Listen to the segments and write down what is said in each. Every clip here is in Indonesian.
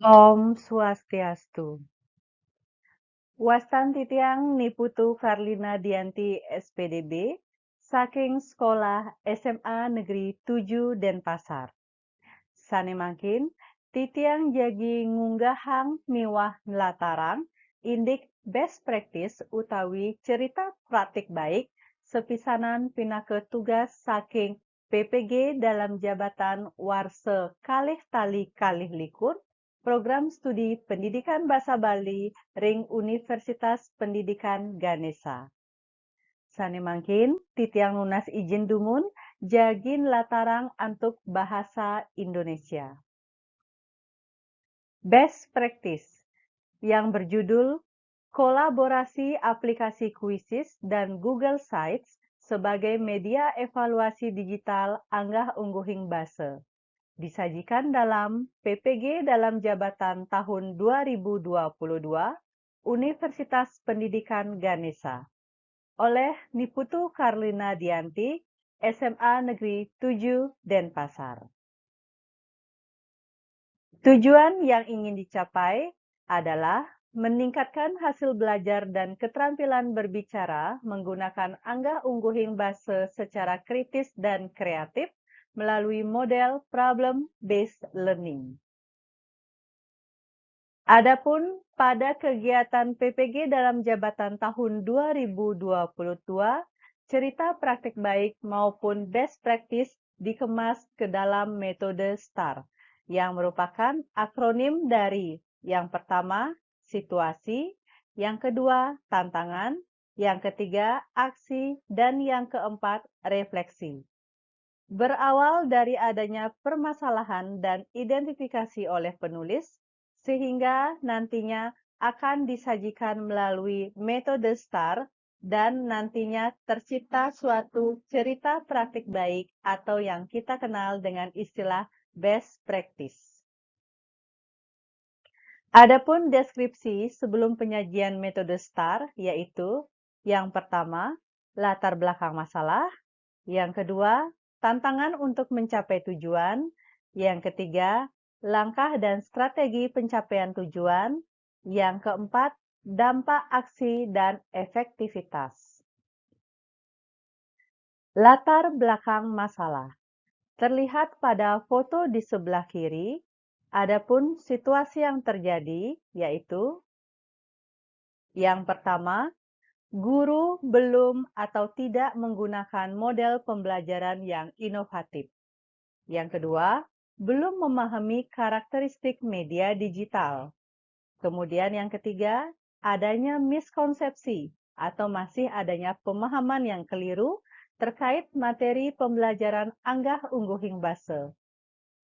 Om Swastiastu. Wastan titiang niputu Karlina Dianti SPDB, saking sekolah SMA Negeri 7 Denpasar. Sanemangkin, titiang jagi ngunggahang miwah latarang, indik best practice utawi cerita praktik baik, sepisanan pinake tugas saking PPG dalam jabatan warse kalih tali kalih likur, program studi pendidikan bahasa Bali ring Universitas Pendidikan Ganesha. Sanemangkin, titiang lunas izin dungun, jagin latarang antuk bahasa Indonesia. Best Practice yang berjudul Kolaborasi Aplikasi Quizizz dan Google Sites sebagai media evaluasi digital anggah ungguhing base. Disajikan dalam PPG dalam jabatan tahun 2022 Universitas Pendidikan Ganesha oleh Niputu Karlina Dianti, SMA Negeri 7 Denpasar. Tujuan yang ingin dicapai adalah meningkatkan hasil belajar dan keterampilan berbicara menggunakan anggah ungguhing base secara kritis dan kreatif melalui model problem-based learning. Adapun pada kegiatan PPG dalam jabatan tahun 2022, cerita praktik baik maupun best practice dikemas ke dalam metode STAR, yang merupakan akronim dari yang pertama, situasi, yang kedua, tantangan, yang ketiga, aksi, dan yang keempat, refleksi. Berawal dari adanya permasalahan dan identifikasi oleh penulis, sehingga nantinya akan disajikan melalui metode STAR dan nantinya tercipta suatu cerita praktik baik atau yang kita kenal dengan istilah best practice. Adapun deskripsi sebelum penyajian metode STAR yaitu yang pertama, latar belakang masalah, yang kedua, tantangan untuk mencapai tujuan. Yang ketiga, langkah dan strategi pencapaian tujuan. Yang keempat, dampak aksi dan efektivitas. Latar belakang masalah. Terlihat pada foto di sebelah kiri, adapun situasi yang terjadi yaitu yang pertama, guru belum atau tidak menggunakan model pembelajaran yang inovatif. Yang kedua, belum memahami karakteristik media digital. Kemudian yang ketiga, adanya miskonsepsi atau masih adanya pemahaman yang keliru terkait materi pembelajaran anggah ungguhing base.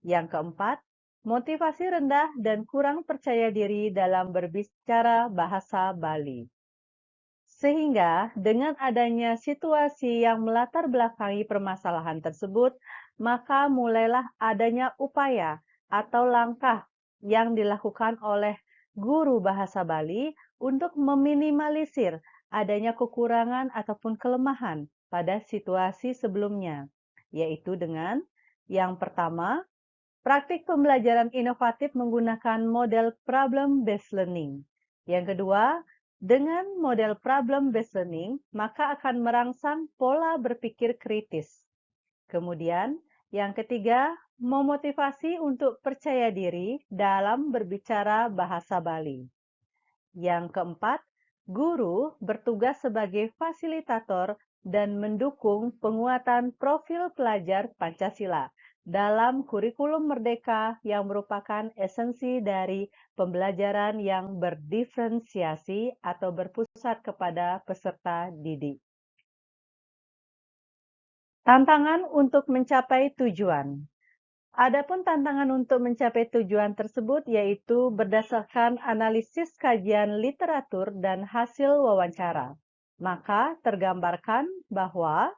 Yang keempat, motivasi rendah dan kurang percaya diri dalam berbicara bahasa Bali. Sehingga dengan adanya situasi yang melatar belakangi permasalahan tersebut, maka mulailah adanya upaya atau langkah yang dilakukan oleh guru bahasa Bali untuk meminimalisir adanya kekurangan ataupun kelemahan pada situasi sebelumnya, yaitu dengan yang pertama, praktik pembelajaran inovatif menggunakan model problem-based learning. Yang kedua, dengan model problem-based learning, maka akan merangsang pola berpikir kritis. Kemudian, yang ketiga, memotivasi untuk percaya diri dalam berbicara bahasa Bali. Yang keempat, guru bertugas sebagai fasilitator dan mendukung penguatan profil pelajar Pancasila dalam kurikulum merdeka yang merupakan esensi dari pembelajaran yang berdiferensiasi atau berpusat kepada peserta didik. Tantangan untuk mencapai tujuan. Adapun tantangan untuk mencapai tujuan tersebut yaitu berdasarkan analisis kajian literatur dan hasil wawancara. Maka tergambarkan bahwa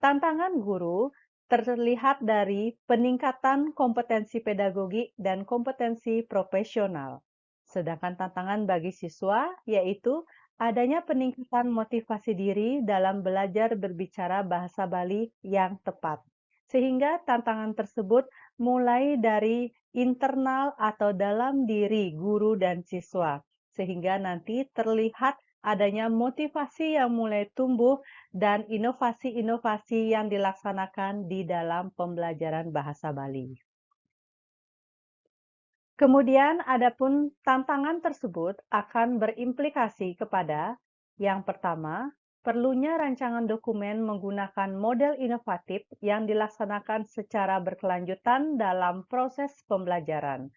tantangan guru terlihat dari peningkatan kompetensi pedagogi dan kompetensi profesional. Sedangkan tantangan bagi siswa yaitu adanya peningkatan motivasi diri dalam belajar berbicara bahasa Bali yang tepat. sehingga tantangan tersebut mulai dari internal atau dalam diri guru dan siswa, sehingga nanti terlihat adanya motivasi yang mulai tumbuh dan inovasi-inovasi yang dilaksanakan di dalam pembelajaran bahasa Bali. Kemudian, adapun tantangan tersebut akan berimplikasi kepada yang pertama, perlunya rancangan dokumen menggunakan model inovatif yang dilaksanakan secara berkelanjutan dalam proses pembelajaran.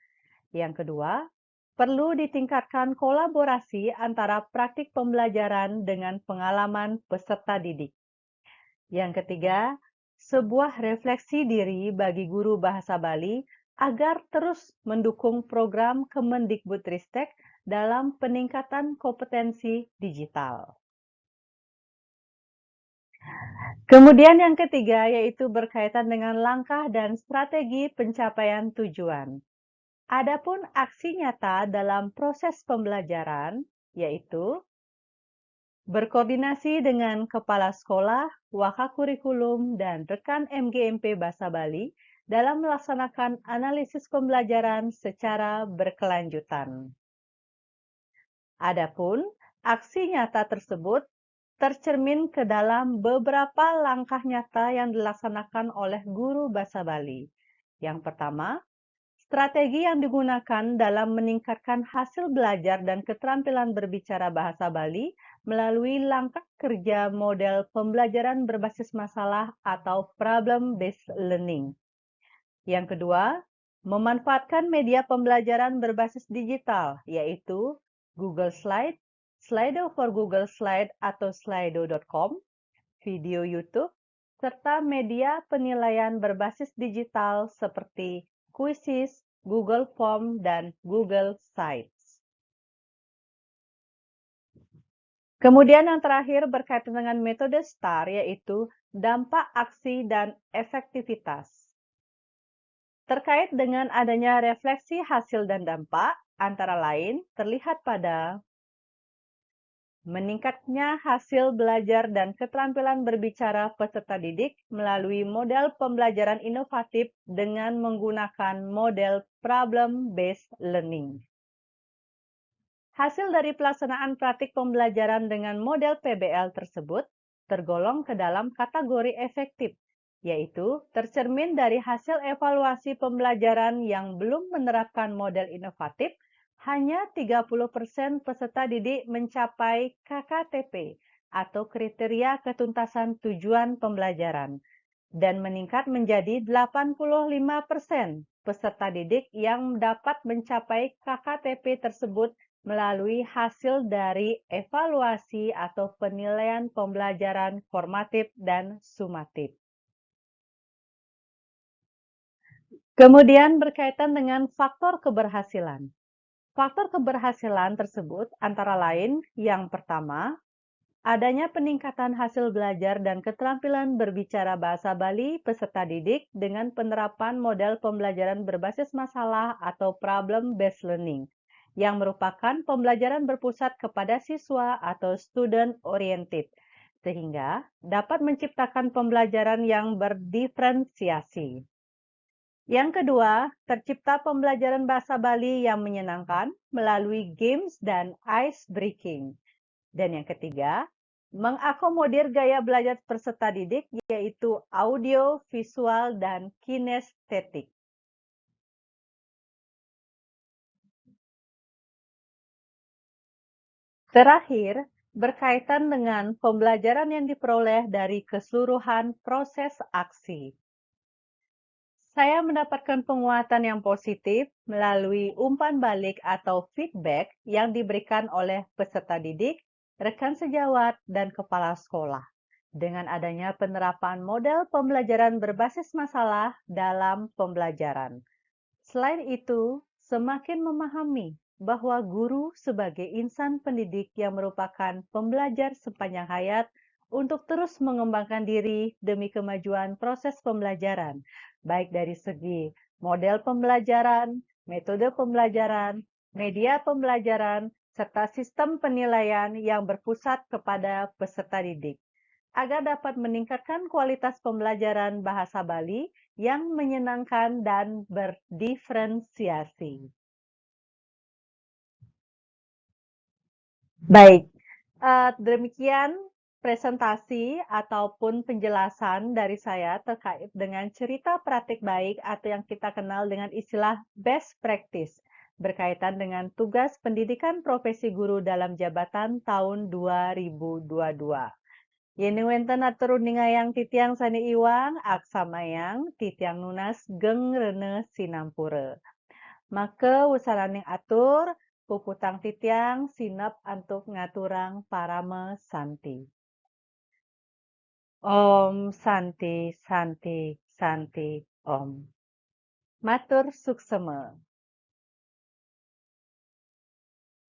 Yang kedua, perlu ditingkatkan kolaborasi antara praktik pembelajaran dengan pengalaman peserta didik. Yang ketiga, sebuah refleksi diri bagi guru bahasa Bali agar terus mendukung program Kemendikbudristek dalam peningkatan kompetensi digital. Kemudian yang ketiga yaitu berkaitan dengan langkah dan strategi pencapaian tujuan. Adapun aksi nyata dalam proses pembelajaran yaitu berkoordinasi dengan kepala sekolah, wakakurikulum, dan rekan MGMP Bahasa Bali dalam melaksanakan analisis pembelajaran secara berkelanjutan. Adapun aksi nyata tersebut tercermin ke dalam beberapa langkah nyata yang dilaksanakan oleh guru Bahasa Bali. Yang pertama, strategi yang digunakan dalam meningkatkan hasil belajar dan keterampilan berbicara bahasa Bali melalui langkah kerja model pembelajaran berbasis masalah atau problem-based learning. Yang kedua, memanfaatkan media pembelajaran berbasis digital, yaitu Google Slide, Slido for Google Slide atau slido.com, video YouTube, serta media penilaian berbasis digital seperti Quizzes, Google Form, dan Google Sites. Kemudian yang terakhir berkaitan dengan metode STAR, yaitu dampak aksi dan efektivitas. Terkait dengan adanya refleksi hasil dan dampak, antara lain terlihat pada meningkatnya hasil belajar dan keterampilan berbicara peserta didik melalui model pembelajaran inovatif dengan menggunakan model problem-based learning. Hasil dari pelaksanaan praktik pembelajaran dengan model PBL tersebut tergolong ke dalam kategori efektif, yaitu tercermin dari hasil evaluasi pembelajaran yang belum menerapkan model inovatif, hanya 30% peserta didik mencapai KKTP atau kriteria ketuntasan tujuan pembelajaran, dan meningkat menjadi 85% peserta didik yang dapat mencapai KKTP tersebut melalui hasil dari evaluasi atau penilaian pembelajaran formatif dan sumatif. Kemudian berkaitan dengan faktor keberhasilan. Faktor keberhasilan tersebut antara lain yang pertama, adanya peningkatan hasil belajar dan keterampilan berbicara bahasa Bali peserta didik dengan penerapan model pembelajaran berbasis masalah atau problem-based learning, yang merupakan pembelajaran berpusat kepada siswa atau student-oriented, sehingga dapat menciptakan pembelajaran yang berdiferensiasi. Yang kedua, tercipta pembelajaran bahasa Bali yang menyenangkan melalui games dan ice breaking. Dan yang ketiga, mengakomodir gaya belajar peserta didik yaitu audio, visual, dan kinestetik. Terakhir, berkaitan dengan pembelajaran yang diperoleh dari keseluruhan proses aksi. Saya mendapatkan penguatan yang positif melalui umpan balik atau feedback yang diberikan oleh peserta didik, rekan sejawat, dan kepala sekolah dengan adanya penerapan model pembelajaran berbasis masalah dalam pembelajaran. Selain itu, semakin memahami bahwa guru sebagai insan pendidik yang merupakan pembelajar sepanjang hayat untuk terus mengembangkan diri demi kemajuan proses pembelajaran, baik dari segi model pembelajaran, metode pembelajaran, media pembelajaran, serta sistem penilaian yang berpusat kepada peserta didik. agar dapat meningkatkan kualitas pembelajaran bahasa Bali yang menyenangkan dan berdiferensiasi. Baik, demikian presentasi ataupun penjelasan dari saya terkait dengan cerita praktik baik atau yang kita kenal dengan istilah best practice berkaitan dengan tugas pendidikan profesi guru dalam jabatan tahun 2022. Yeni wenten atur ningayang titiang sani iwang, aksamayang, titiang nunas geng rene sinampure. Maka usaraning atur, puputang titiang sinep antuk ngaturang parame santi. Om Santi Santi Santi Om. Matur suksema.